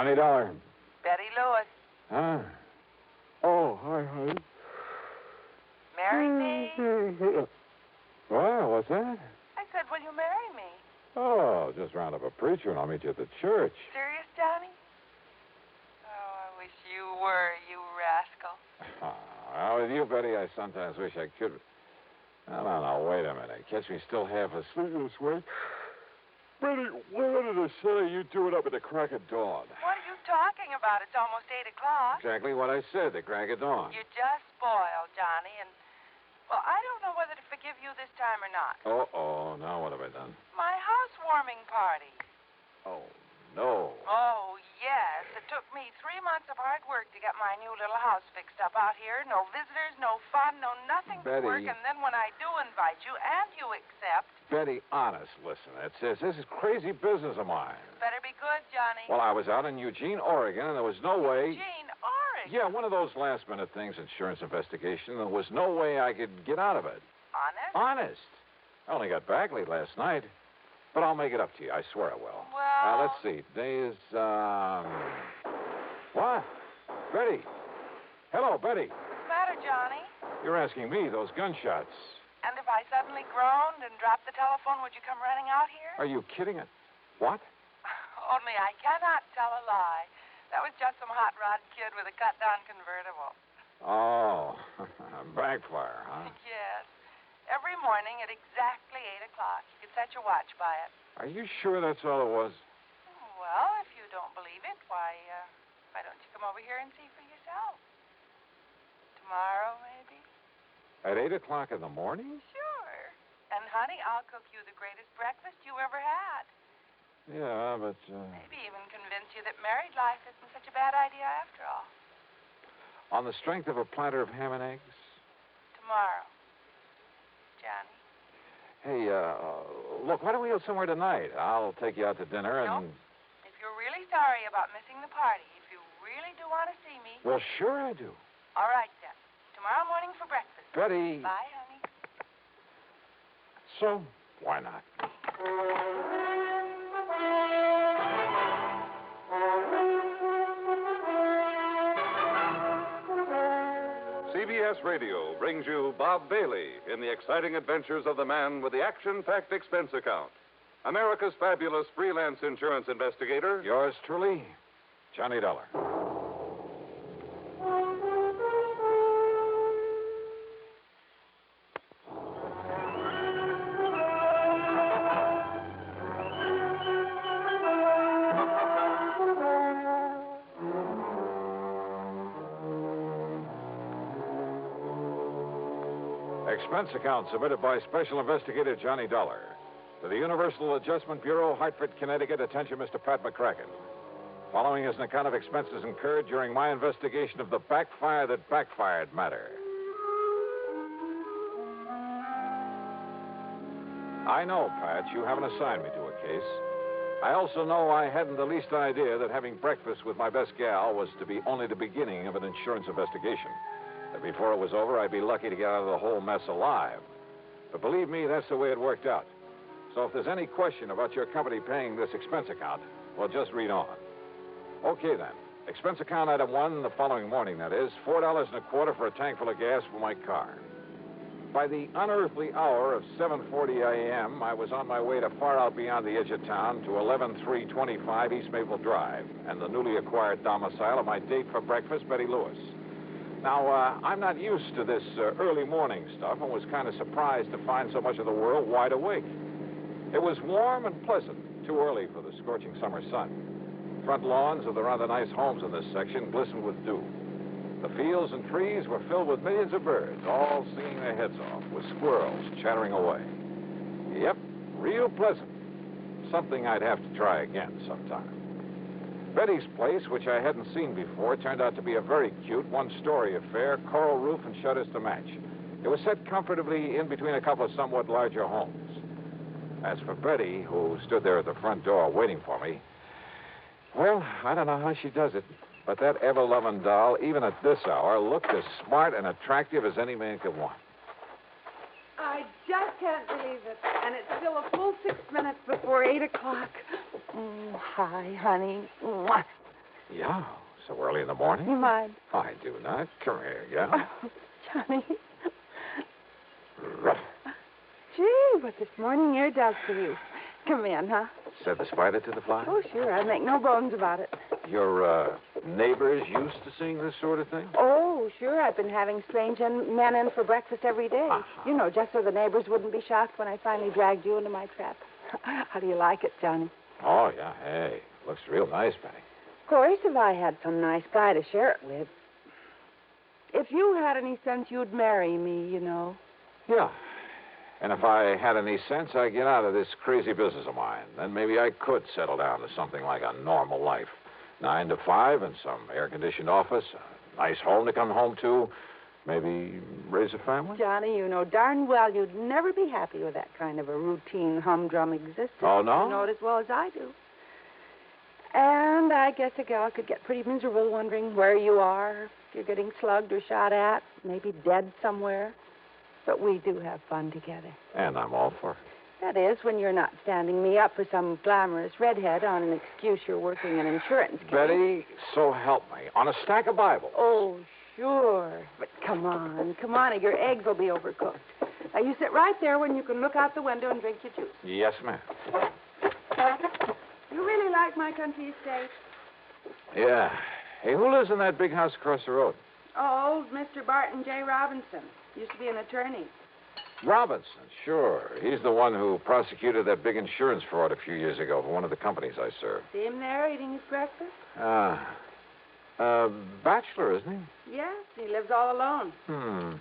Johnny Dollar. Betty Lewis. Huh? Oh, hi, honey. Marry me? Well, what's that? I said, will you marry me? Oh, just round up a preacher and I'll meet you at the church. Serious, Johnny? Oh, I wish you were, you rascal. With you, Betty, I sometimes wish I could. No, wait a minute. Catch me still half asleep this way. Betty, where did I say you do it up at the crack of dawn? What are you talking about? It's almost 8 o'clock. Exactly what I said, the crack of dawn. You're just spoiled, Johnny, and, well, I don't know whether to forgive you this time or not. Uh-oh. Now what have I done? My housewarming party. Oh, no. Oh, yes. It took me 3 months of hard work to get my new little house fixed up out here. No visitors, no fun, no nothing Betty. to work. And then when I do invite you and you accept... Betty, honest, listen. This is crazy business of mine. Better be good, Johnny. Well, I was out in Eugene, Oregon, and there was no way... Eugene, Oregon? Yeah, one of those last-minute things, insurance investigation. There was no way I could get out of it. Honest? Honest. I only got back late last night. But I'll make it up to you. I swear I will. Well... let's see. Today is, What? Betty. Hello, Betty. What's the matter, Johnny? You're asking me, those gunshots. And if I suddenly groaned and dropped the telephone, would you come running out here? Are you kidding? What? Only I cannot tell a lie. That was just some hot rod kid with a cut-down convertible. Oh, Backfire, huh? Yes. Every morning at exactly 8 o'clock. You could set your watch by it. Are you sure that's all it was? Well, if you don't believe it, why don't you come over here and see for yourself? Tomorrow, maybe? At 8 o'clock in the morning? Sure. And, honey, I'll cook you the greatest breakfast you ever had. Yeah, but... Maybe even convince you that married life isn't such a bad idea after all. On the strength of a platter of ham and eggs? Tomorrow. Johnny. Hey, look, why don't we go somewhere tonight? I'll take you out to dinner and... No. If you're really sorry about missing the party, if you really do want to see me... Well, sure I do. All right, then. Tomorrow morning for breakfast. Betty. Bye, honey. So, why not? CBS Radio brings you Bob Bailey in the exciting adventures of the man with the action-packed expense account. America's fabulous freelance insurance investigator. Yours truly, Johnny Dollar. Expense account submitted by Special Investigator Johnny Dollar to the Universal Adjustment Bureau, Hartford, Connecticut. Attention, Mr. Pat McCracken. Following is an account of expenses incurred during my investigation of the Backfire that Backfired matter. I know, Pat, you haven't assigned me to a case. I also know I hadn't the least idea that having breakfast with my best gal was to be only the beginning of an insurance investigation. That before it was over, I'd be lucky to get out of the whole mess alive. But believe me, that's the way it worked out. So if there's any question about your company paying this expense account, well, just read on. Okay, then. Expense account item 1, the following morning, that is, $4.25 for a tank full of gas for my car. By the unearthly hour of 7:40 a.m., I was on my way to far out beyond the edge of town to 11325 East Maple Drive and the newly acquired domicile of my date for breakfast, Betty Lewis. Now, I'm not used to this early morning stuff and was kind of surprised to find so much of the world wide awake. It was warm and pleasant, too early for the scorching summer sun. Front lawns of the rather nice homes in this section glistened with dew. The fields and trees were filled with millions of birds, all singing their heads off, with squirrels chattering away. Yep, real pleasant. Something I'd have to try again sometime. Betty's place, which I hadn't seen before, turned out to be a very cute one-story affair, coral roof and shutters to match. It was set comfortably in between a couple of somewhat larger homes. As for Betty, who stood there at the front door waiting for me, well, I don't know how she does it, but that ever-loving doll, even at this hour, looked as smart and attractive as any man could want. I just can't believe it. And it's still a full 6 minutes before 8 o'clock. Hi, honey. Mwah. Yeah, so early in the morning? You mind? I do not. Come here, yeah? Oh, Johnny. Ruff. Gee, what this morning air does for you. Come in, huh? Said the spider to the fly? Oh, sure. I make no bones about it. Your neighbors used to seeing this sort of thing? Oh, sure. I've been having strange men in for breakfast every day. Uh-huh. You know, just so the neighbors wouldn't be shocked when I finally dragged you into my trap. How do you like it, Johnny? Oh, yeah. Hey, looks real nice, Betty. Of course, if I had some nice guy to share it with. If you had any sense, you'd marry me, you know. Yeah. And if I had any sense, I'd get out of this crazy business of mine. Then maybe I could settle down to something like a normal life. 9 to 5 in some air-conditioned office, a nice home to come home to, maybe raise a family. Johnny, you know darn well you'd never be happy with that kind of a routine, humdrum existence. Oh, no? You know it as well as I do. And I guess a gal could get pretty miserable wondering where you are, if you're getting slugged or shot at, maybe dead somewhere. But we do have fun together. And I'm all for it. That is, when you're not standing me up for some glamorous redhead on an excuse you're working an insurance case. Betty, so help me. On a stack of Bibles. Oh, sure. But come on, or your eggs will be overcooked. Now, you sit right there when you can look out the window and drink your juice. Yes, ma'am. You really like my country estate? Yeah. Hey, who lives in that big house across the road? Oh, Mr. Barton J. Robinson. Used to be an attorney. Robinson, sure. He's the one who prosecuted that big insurance fraud a few years ago for one of the companies I served. See him there eating his breakfast? Bachelor, isn't he? Yes, he lives all alone. I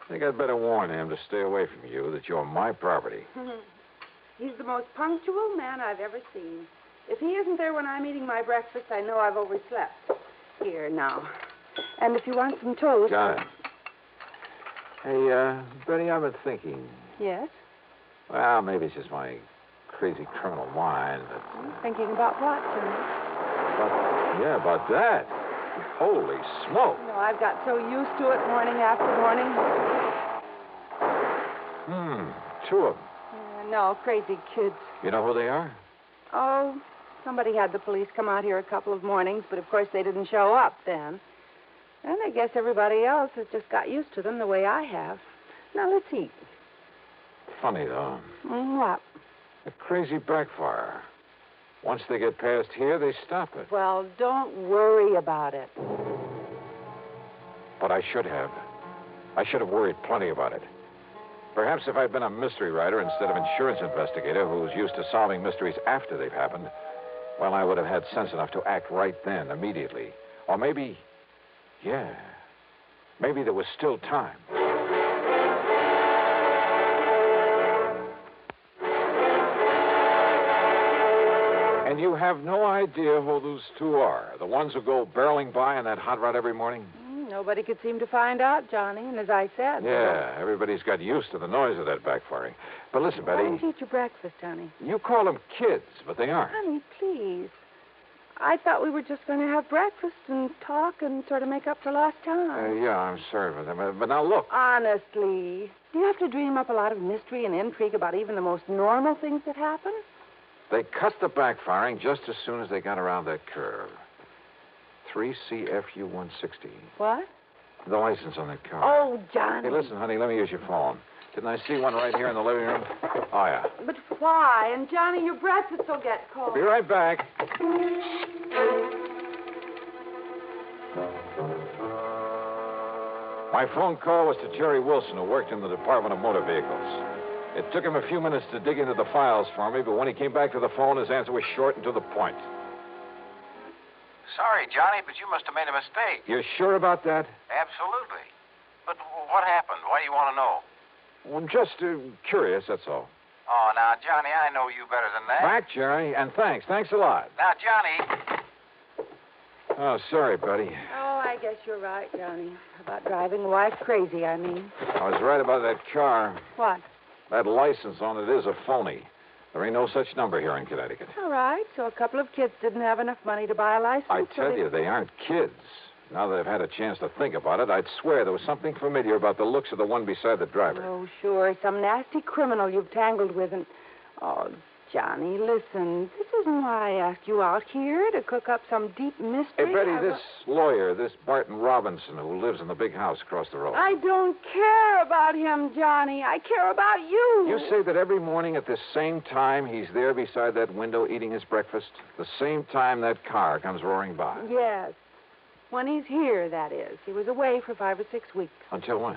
think I'd better warn him to stay away from you, that you're my property. He's the most punctual man I've ever seen. If he isn't there when I'm eating my breakfast, I know I've overslept. Here, now. And if you want some toast... Got it. Hey, Betty, I've been thinking. Yes? Well, maybe it's just my crazy criminal mind, but... Thinking about what, Johnny? About that. Holy smoke. No, I've got so used to it morning after morning. 2 of them. No, crazy kids. You know who they are? Oh, somebody had the police come out here a couple of mornings, but of course they didn't show up then. And I guess everybody else has just got used to them the way I have. Now, let's eat. Funny, though. What? A crazy backfire. Once they get past here, they stop it. Well, don't worry about it. But I should have. I should have worried plenty about it. Perhaps if I'd been a mystery writer instead of insurance investigator who's used to solving mysteries after they've happened, well, I would have had sense enough to act right then, immediately. Or maybe... Yeah. Maybe there was still time. And you have no idea who those 2 are. The ones who go barreling by in that hot rod every morning? Nobody could seem to find out, Johnny. And as I said... Yeah, everybody's got used to the noise of that backfiring. But listen, Betty... Why don't you eat your breakfast, honey? You call them kids, but they aren't. Honey, please. I thought we were just going to have breakfast and talk and sort of make up for lost time. Yeah, I'm sorry for them. But now, look. Honestly, do you have to dream up a lot of mystery and intrigue about even the most normal things that happen? They cut the backfiring just as soon as they got around that curve. 3CFU 160. What? The license on that car. Oh, Johnny. Hey, listen, honey, let me use your phone. Didn't I see one right here in the living room? Oh, yeah. But why? And, Johnny, your breakfast will get cold. Be right back. My phone call was to Jerry Wilson, who worked in the Department of Motor Vehicles. It took him a few minutes to dig into the files for me, but when he came back to the phone, his answer was short and to the point. Sorry, Johnny, but you must have made a mistake. You're sure about that? Absolutely. But what happened? Why do you want to know? Well, I'm just curious, that's all. Oh, now, Johnny, I know you better than that. Back, Jerry, and thanks. Thanks a lot. Now, Johnny... Oh, sorry, buddy. Oh, I guess you're right, Johnny. About driving a wife crazy, I mean. I was right about that car. What? That license on it is a phony. There ain't no such number here in Connecticut. All right, so a couple of kids didn't have enough money to buy a license. I tell you, they aren't kids. Now that I've had a chance to think about it, I'd swear there was something familiar about the looks of the one beside the driver. Oh, sure. Some nasty criminal you've tangled with and... Oh, Johnny, listen. This reason why I asked you out here, to cook up some deep mystery. Hey, Betty, this lawyer, this Barton Robinson, who lives in the big house across the road. I don't care about him, Johnny. I care about you. You say that every morning at the same time he's there beside that window eating his breakfast? The same time that car comes roaring by? Yes. When he's here, that is. He was away for 5 or 6 weeks. Until when?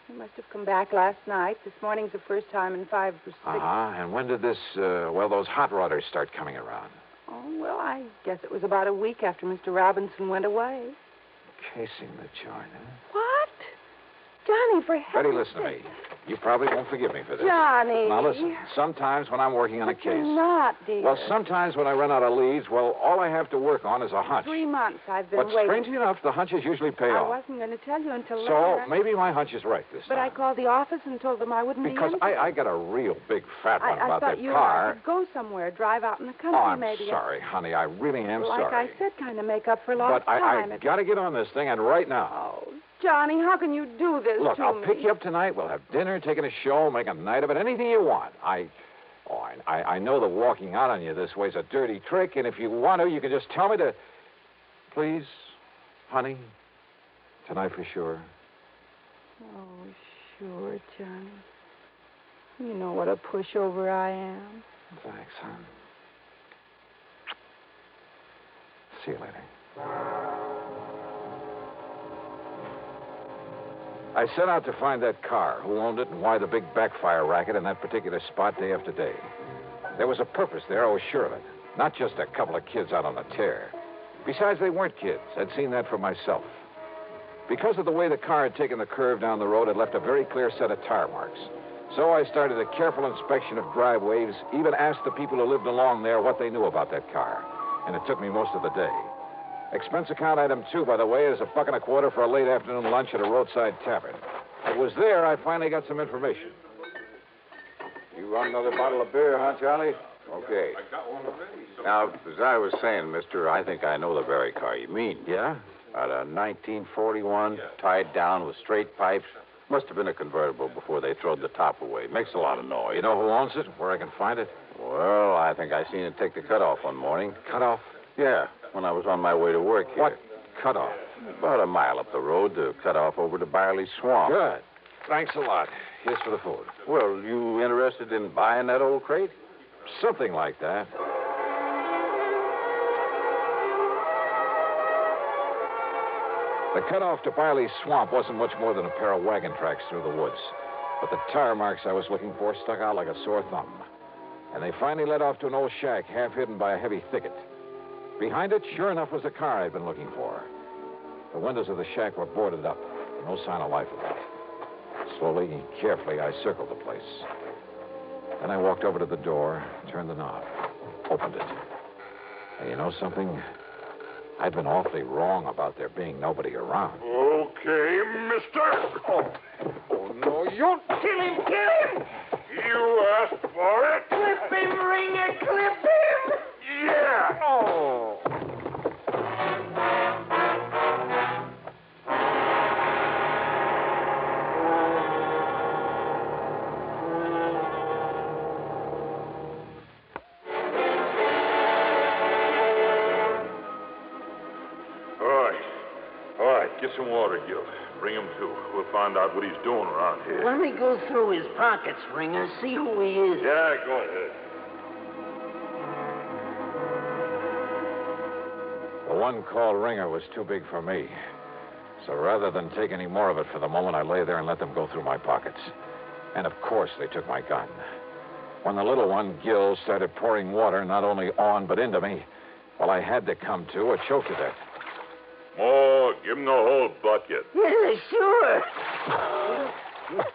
He must have come back last night. This morning's the first time in 5 or 6. And when did those hot rodders start coming around? Oh, well, I guess it was about a week after Mr. Robinson went away. Casing the joint, huh? What? Johnny, for heaven's Betty, listen to me. You probably won't forgive me for this. Johnny. Now, listen. Sometimes when I'm working on a But case... you're not, dear. Well, sometimes when I run out of leads, all I have to work on is a hunch. 3 months I've been But waiting. strangely enough, the hunches usually pay I off. wasn't going to tell you until So later. maybe my hunch is right this But I time. called the office and told them I wouldn't Because be in. I got a real big fat one I about thought that you and I car. could go somewhere, drive out in the country, Oh, I'm maybe. sorry, honey. I really am Like sorry. I said, kind of make up for lost But time. I got to get on this thing, and right now. Oh, Johnny, how can you do this Look, to I'll me? pick you up tonight. We'll have dinner, taking a show, make a night of it, anything you want. I know that walking out on you this way is a dirty trick, and if you want to, you can just tell me to... Please, honey, tonight for sure. Oh, sure, Johnny. You know what a pushover I am. Thanks, hon. See you later. I set out to find that car, who owned it, and why the big backfire racket in that particular spot day after day. There was a purpose there, I was sure of it. Not just a couple of kids out on a tear. Besides, they weren't kids. I'd seen that for myself. Because of the way the car had taken the curve down the road, it left a very clear set of tire marks. So I started a careful inspection of driveways, even asked the people who lived along there what they knew about that car. And it took me most of the day. Expense account item 2, by the way, is $1.25 for a late afternoon lunch at a roadside tavern. It was there I finally got some information. You want another bottle of beer, huh, Charlie? Okay. I got one already. Now, as I was saying, mister, I think I know the very car you mean. Yeah? At a 1941, tied down with straight pipes. Must have been a convertible before they throwed the top away. Makes a lot of noise. You know who owns it? Where I can find it? Well, I think I seen it take the cutoff one morning. Cut off? Yeah, when I was on my way to work here. What cut off? About a mile up the road to cut off over to Barley Swamp. Good. Thanks a lot. Here's for the food. Well, you interested in buying that old crate? Something like that. The cutoff to Barley Swamp wasn't much more than a pair of wagon tracks through the woods. But the tire marks I was looking for stuck out like a sore thumb. And they finally led off to an old shack half hidden by a heavy thicket. Behind it, sure enough, was the car I'd been looking for. The windows of the shack were boarded up. No sign of life about it. Slowly and carefully, I circled the place. Then I walked over to the door, turned the knob, opened it. And you know something? I'd been awfully wrong about there being nobody around. Okay, mister. Oh, no, you... Kill him! You asked for it. Clip him, Ringer, clip him! Yeah. Oh. All right, get some water, Gil. Bring him to. We'll find out what he's doing around here. Let me go through his pockets, Ringer, see who he is. Yeah, go ahead. The one called Ringer was too big for me. So rather than take any more of it for the moment, I lay there and let them go through my pockets. And of course, they took my gun. When the little one, Gil, started pouring water not only on but into me, well, I had to come to or choke to death. More, give him the whole bucket. Yeah, sure.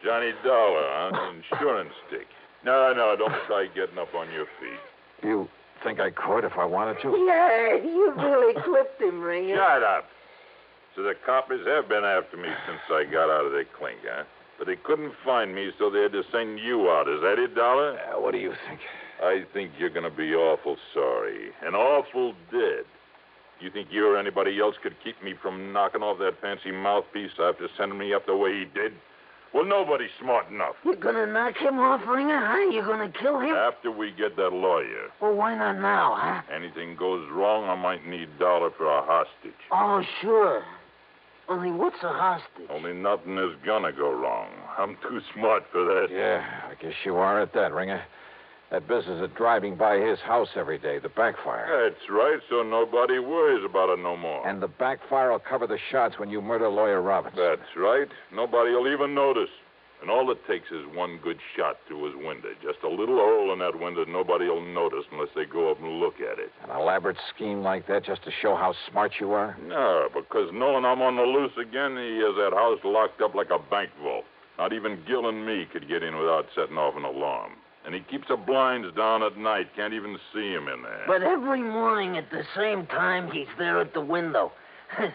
Johnny Dollar, huh? Insurance stick. No, don't try getting up on your feet. You think I could if I wanted to? Yeah, you really clipped him, Ringer. Shut up. So the coppers have been after me since I got out of their clink, huh? But they couldn't find me, so they had to send you out. Is that it, Dollar? What do you think? I think you're going to be awful sorry. And awful dead. You think you or anybody else could keep me from knocking off that fancy mouthpiece after sending me up the way he did? Well, nobody's smart enough. You're gonna knock him off, Ringer, huh? You're gonna kill him? After we get that lawyer, Well, why not now, huh? anything goes wrong, I might need Dollar for a hostage. Oh, sure. Only what's a hostage? Only nothing is gonna go wrong. I'm too smart for that. Yeah, I guess you are at that, Ringer. That business of driving by his house every day, the Backfire. That's right, so nobody worries about it no more. And the Backfire will cover the shots when you murder Lawyer Robbins. That's right. Nobody will even notice. And all it takes is one good shot through his window. Just a little hole in that window nobody will notice unless they go up and look at it. An elaborate scheme like that just to show how smart you are? No, because knowing I'm on the loose again, he has that house locked up like a bank vault. Not even Gil and me could get in without setting off an alarm. And he keeps the blinds down at night. Can't even see him in there. But every morning at the same time, he's there at the window.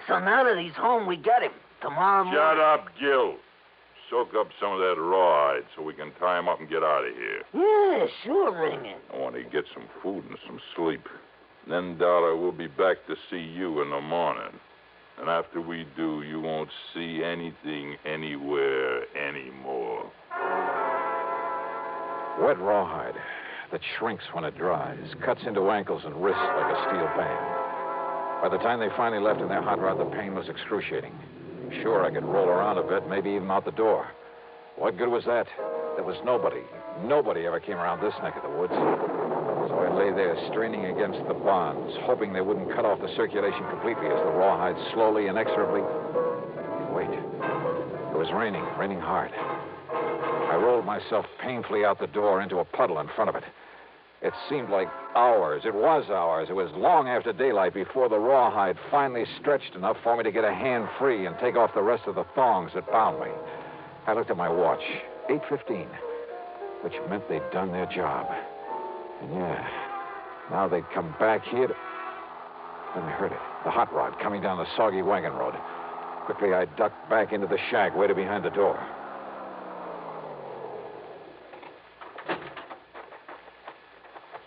So now that he's home, we get him. Tomorrow morning... Shut up, Gil. Soak up some of that rawhide so we can tie him up and get out of here. Yeah, sure, Ringer. I want to get some food and some sleep. Then, Dollar, we'll be back to see you in the morning. And after we do, you won't see anything anywhere anymore. Wet rawhide that shrinks when it dries, cuts into ankles and wrists like a steel band. By the time they finally left in their hot rod, the pain was excruciating. Sure, I could roll around a bit, maybe even out the door. What good was that? There was nobody. Nobody ever came around this neck of the woods. So I lay there, straining against the bonds, hoping they wouldn't cut off the circulation completely as the rawhide slowly, inexorably... Wait. It was raining hard. I rolled myself painfully out the door into a puddle in front of it. It seemed like hours. It was hours. It was long after daylight before the rawhide finally stretched enough for me to get a hand free and take off the rest of the thongs that bound me. I looked at my watch. 8:15, which meant they'd done their job. And yeah, now they'd come back here to... Then I heard it. The hot rod coming down the soggy wagon road. Quickly, I ducked back into the shack, waited behind the door.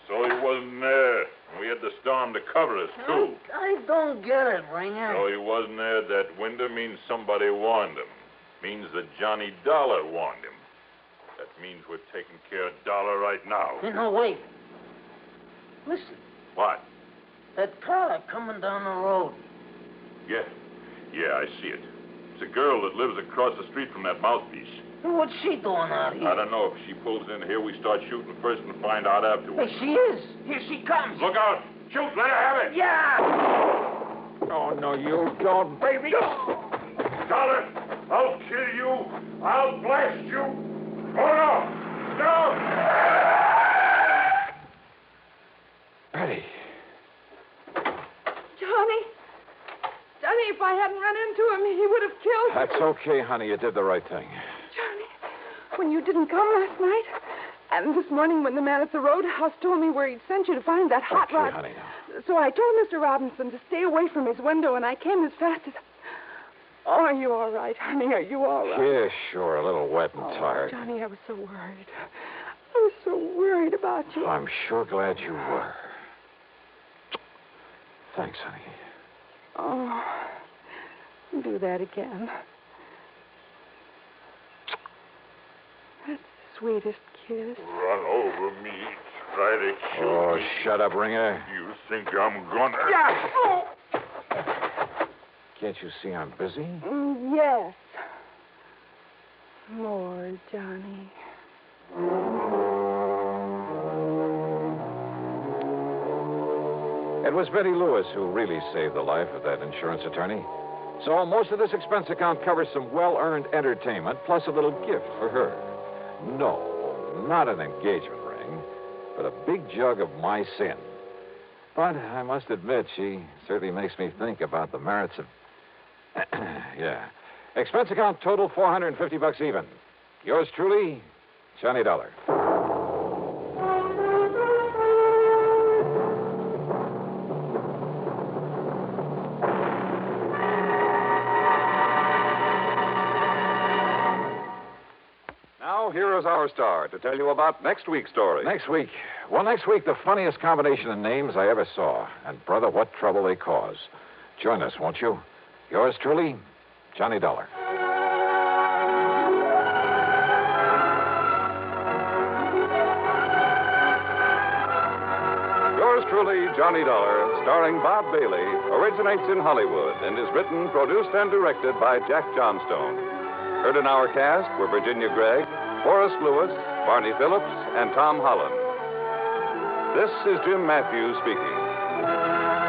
So he wasn't there. We had the storm to cover us, too. I don't get it, Ringer. So he wasn't there at that window means somebody warned him. Means that Johnny Dollar warned him. That means we're taking care of Dollar right now. No, wait. Listen, What? that car coming down the road. Yeah, I see it. It's a girl that lives across the street from that mouthpiece. What's she doing out here? I don't know. If she pulls in here, we start shooting first and find out afterwards. Hey, she is. Here she comes. Look out! Shoot! Let her have it! Yeah! Oh, no, you don't, baby. Dollar, I'll kill you. I'll blast you. Oh, no! No! Betty. Johnny, if I hadn't run into him, he would have killed me. That's okay, honey. You did the right thing. Johnny, when you didn't come last night, and this morning when the man at the roadhouse told me where he'd sent you to find that hot Okay, rod. honey, now. So I told Mr. Robinson to stay away from his window, and I came as fast as... Oh, are you all right, honey? Are you all right? Yeah, sure. A little wet and tired. Johnny, I was so worried. I was so worried about you. I'm sure glad you were. Thanks, honey. Oh, do that again. That's the sweetest kiss. Run over me. Try to shoot Oh, me. shut up, Ringer. You think I'm gonna... Yeah. Oh. Can't you see I'm busy? Yes. More, Johnny. It was Betty Lewis who really saved the life of that insurance attorney. So most of this expense account covers some well-earned entertainment, plus a little gift for her. No, not an engagement ring, but a big jug of my sin. But I must admit, she certainly makes me think about the merits of... Yeah. Expense account total $450 even. Yours truly, Johnny Dollar. Now, here is our star to tell you about next week's story. Next week. Well, next week, the funniest combination of names I ever saw. And, brother, what trouble they cause. Join us, won't you? Yours truly, Johnny Dollar. Shirley Johnny Dollar, starring Bob Bailey, originates in Hollywood and is written, produced, and directed by Jack Johnstone. Heard in our cast were Virginia Gregg, Forrest Lewis, Barney Phillips, and Tom Holland. This is Jim Matthews speaking.